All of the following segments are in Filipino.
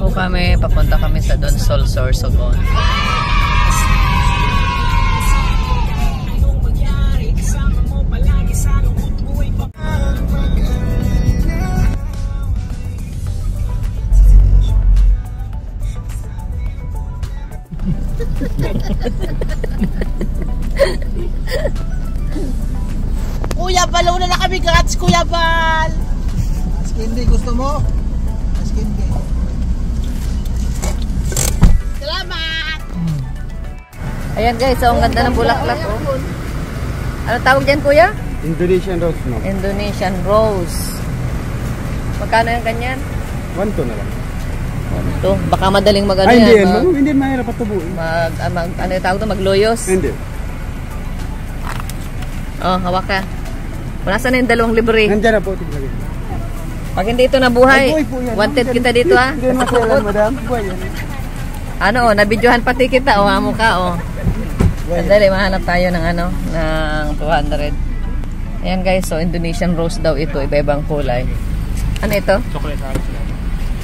po kami, papunta kami sa Donsol, Sorsogon. Kuya Bal, una na kami gats, Kuya Bal! Askindi, gusto mo? Askindi. Salamat! Ayan guys, so ang ganda ng bulaklak. Oh. Ano tawag dyan, kuya? Indonesian rose, no? Indonesian rose. Magkano yung ganyan? 1 na lang. Ito, baka madaling mag-ano Ay, hindi yan. hindi mahirap patubuin. Ano yung tawag ito? Magloyos? Hindi. Oh, hawak ka. Wala saan yung 2 libre. Nandiyan na po, tignan. Pag hindi ito nabuhay, Ay, boy, wanted kita dito ha. Hindi masailan, madam. Buhay yan. Ano oh, nabidyohan pati kita oh, amo ka oh. Sandali, mahanap tayo ng ano, ng 200. Ayan guys, so Indonesian rose daw ito, iba-ibang kulay. Ano ito? Chocolate halos lang.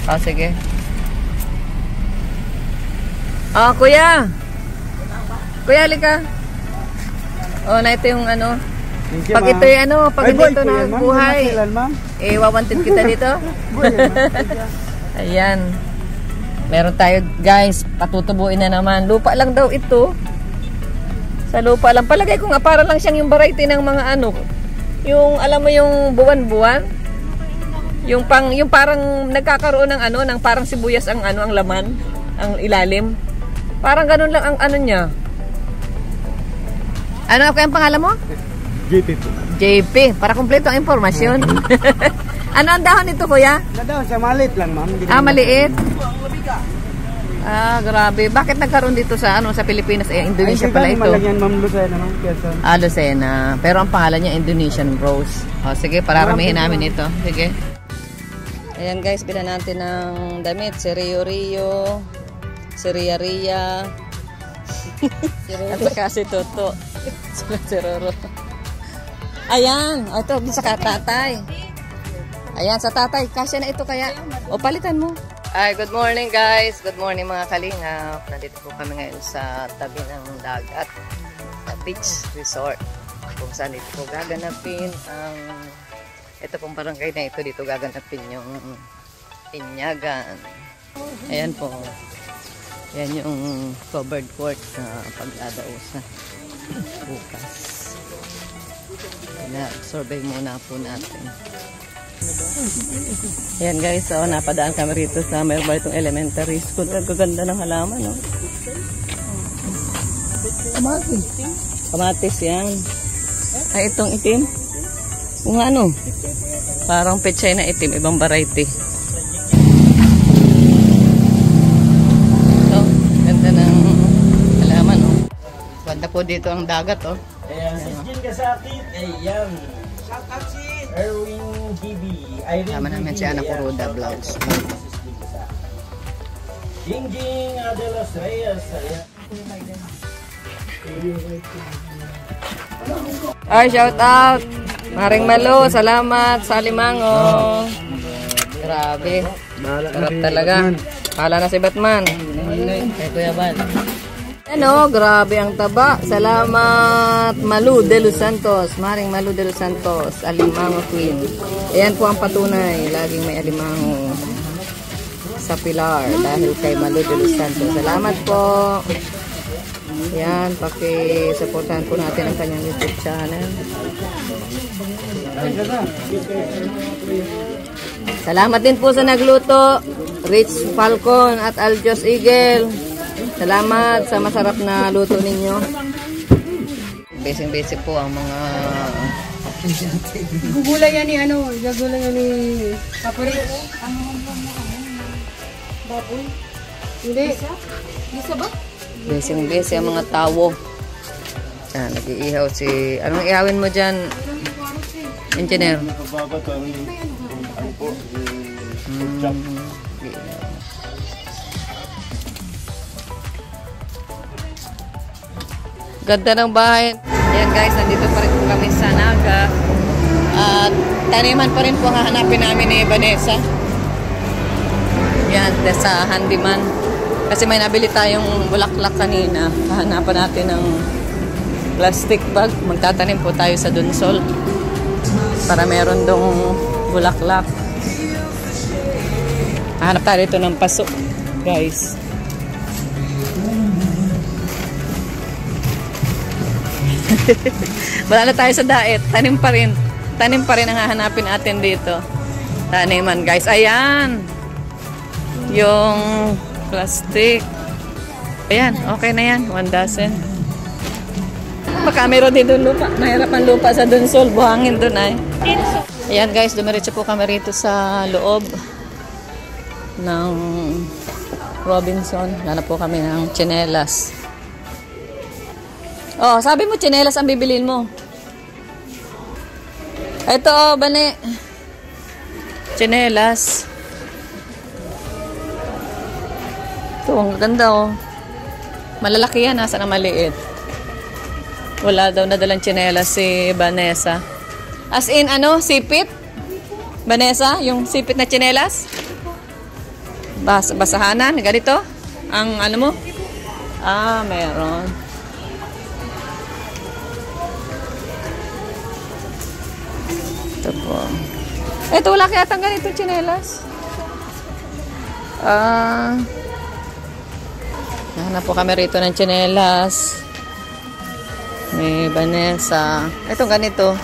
Oh, sige. Oh, kuya! Kuya, halika. Oh, na ito yung ano. Pag ito yung ano, pag hindi ito nagbuhay, wawanted kita dito. Ayan. Meron tayo, guys, patutubuin na naman. Lupa lang daw ito. Sa lupa lang. Palagay ko nga, para lang siyang yung variety ng mga ano. Yung, alam mo yung buwan-buwan. Yung parang nagkakaroon ng ano, ng parang sibuyas ang ano, ang laman, ang ilalim. Parang ganun lang ang ano niya. Ano kaya ang pangalan mo? JP po. JP, para kumpleto ang impormasyon. Ano ang dahon nito, kuya? Na daw, siya maliit lang, ma'am. Maliit. Grabe. Bakit nagkaroon dito sa ano sa Pilipinas? Indonesia pala ito. Malagyan, ma'am, Lucena, ma'am. Lucena. Pero ang pangalan niya Indonesian rose. O, sige, pararamihin namin ito. Sige. Ayan guys, bilan natin ng damit. Si Rio Rio. Si Ria Ria. At saka si Toto. Si Roro. Ayan. O, ito. Sa tatay. Ayan, sa tatay. Kasya na ito kaya. O, palitan mo. Ay, good morning guys. Good morning mga kalingap. Nandito po kami ngayon sa tabi ng dagat. Sa beach resort. Kung saan dito po gaganapin ang ito pong barangay na ito. Dito gaganapin yung Inyagan. Ayan po. Ayan yung covered court na pag-adausa. Bukas. Survey muna po natin. Ayan guys, so napadaan kami rito sa mayroon itong elementary school. Kaganda ng halaman, no? Kamatis. Kamatis yan. Ay, itong itim. Kung ano, parang pechay na itim, ibang variety. So, ganda ng halaman, oh. Ganda po dito ang dagat, oh. Ayan, si Jin Kasakit. Ayan. Shout out si Erwin GB. Tama namin si Ana Kuruda Vlogs. Jingjing de los Reyes. Ay, shout out! Maring Malo, salamat sa Alimango. Grabe. Sarap talaga. Kala na si Batman. Kay Kuya Bal. Ano, grabe ang taba. Salamat Malu de los Santos. Maring Malu de los Santos. Alimango Queen. Ayan po ang patunay. Laging may alimango sa pilar. Dahil kay Malu de los Santos. Salamat po. Ayan, paki-supportahan po natin ang kanyang YouTube channel. Salamat din po sa nagluto. Rich Falcon at Aljos Eagle. Salamat sa masarap na luto ninyo. Busy-busy po ang mga gugulay yan ni ano, gagulay yan ni Kapuri. Baboy? Hindi. Isa ba? busy ang mga tao. Yan, nag-iihaw si... Anong ihawin mo dyan, engineer? Ganda ng bahay. Ayan guys, nandito pa rin po kami sa Naga. At taniman pa rin po ang hahanapin namin ni Vanessa. Yan, sa handyman. Kasi may nabili tayong bulaklak kanina. Hahanapan natin ng plastic bag. Magtatanim po tayo sa Dunsol. Para meron dong bulaklak. Hanap tayo dito ng paso, guys. Wala na tayo sa daet. Tanim pa rin. Tanim pa rin ang hahanapin natin dito. Taniman, guys. Ayan. Yung plastic. Ayan. Okay na yan. 1 dozen. Baka meron din doon lupa. Mahirap ang lupa sa Dunsol. Buhangin doon ay. Ayan, guys. Dumiretso po kami rito sa loob ng Robinson. Hanap po kami ng tsinelas. Oh, sabi mo tsinelas ang bibilin mo. Ito, oh, bani. Tsinelas. Ito, ang ganda, oh. Malalaki yan, nasa na maliit. Wala daw nadalang tsinelas si Vanessa. As in, ano, sipit? Vanessa, yung sipit na tsinelas? Basahanan, ganito? Ang ano mo? Ah, meron. Ito po. Ito, wala kaya tang ganito tsinelas. Hanap po kami rito ng tsinelas. May Vanessa. Ito, ganito.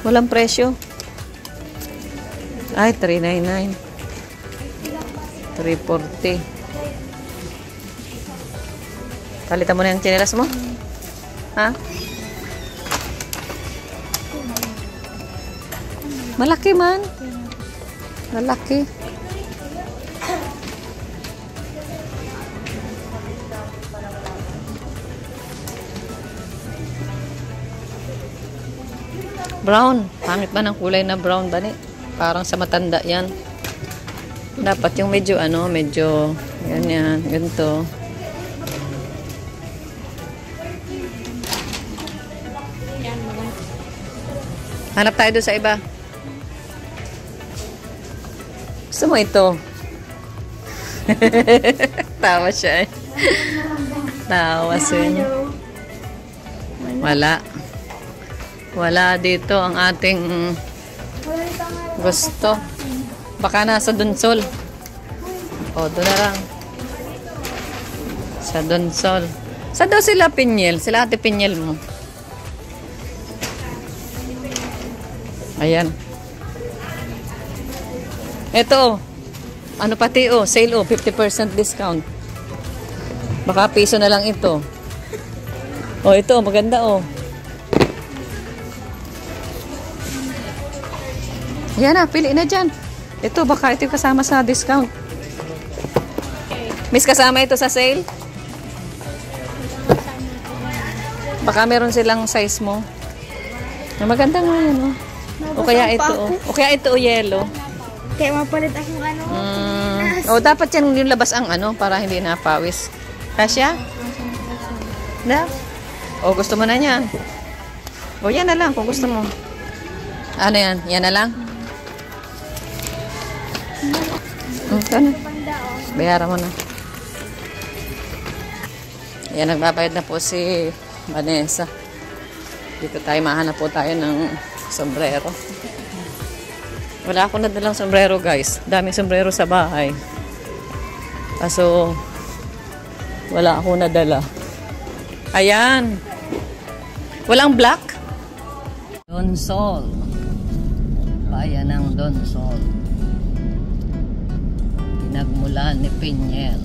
Walang presyo. Ay, $399. $340. Palitan mo na yung tsinelas mo? Ha? Malaki man. Malaki. Brown. Pangit ba ng kulay na brown ba ni? Parang sa matanda yan. Dapat yung medyo ano, medyo ganyan, ganito. Hanap tayo doon sa iba. Gusto mo ito? Tawa siya eh. Tawa siya. Wala. Wala dito ang ating gusto. Baka nasa Dunsol. O, doon na lang. Sa Dunsol. Sa daw sila Pinyel? Sila ate Pinyel mo. Ayan. Ito. Ano pati oh, sale oh, 50% discount. Baka piso na lang ito. Oh, ito maganda oh. Yan na, pili na dyan. Ito, baka ito yung kasama sa discount. Miss, kasama ito sa sale? Baka meron silang size mo. Maganda nga yan oh. O kaya ito, o kaya ito o yellow. Kaya mapalit akong ano. O dapat yan yung labas ang ano para hindi napawis. Kasya? Na? O gusto mo na yan? O yan na lang kung gusto mo. Ano yan? Yan na lang? Ito na. Bayaran mo na. Yan, nagbabayad na po si Vanessa. Dito tayo, mahanap po tayo ng sombrero. Wala akong nadalang sombrero, guys. Daming sombrero sa bahay. Kaso, wala akong nadala. Ayan. Walang black? Dunsol. Bayan ng Dunsol. Pinagmulan ni Pinyel.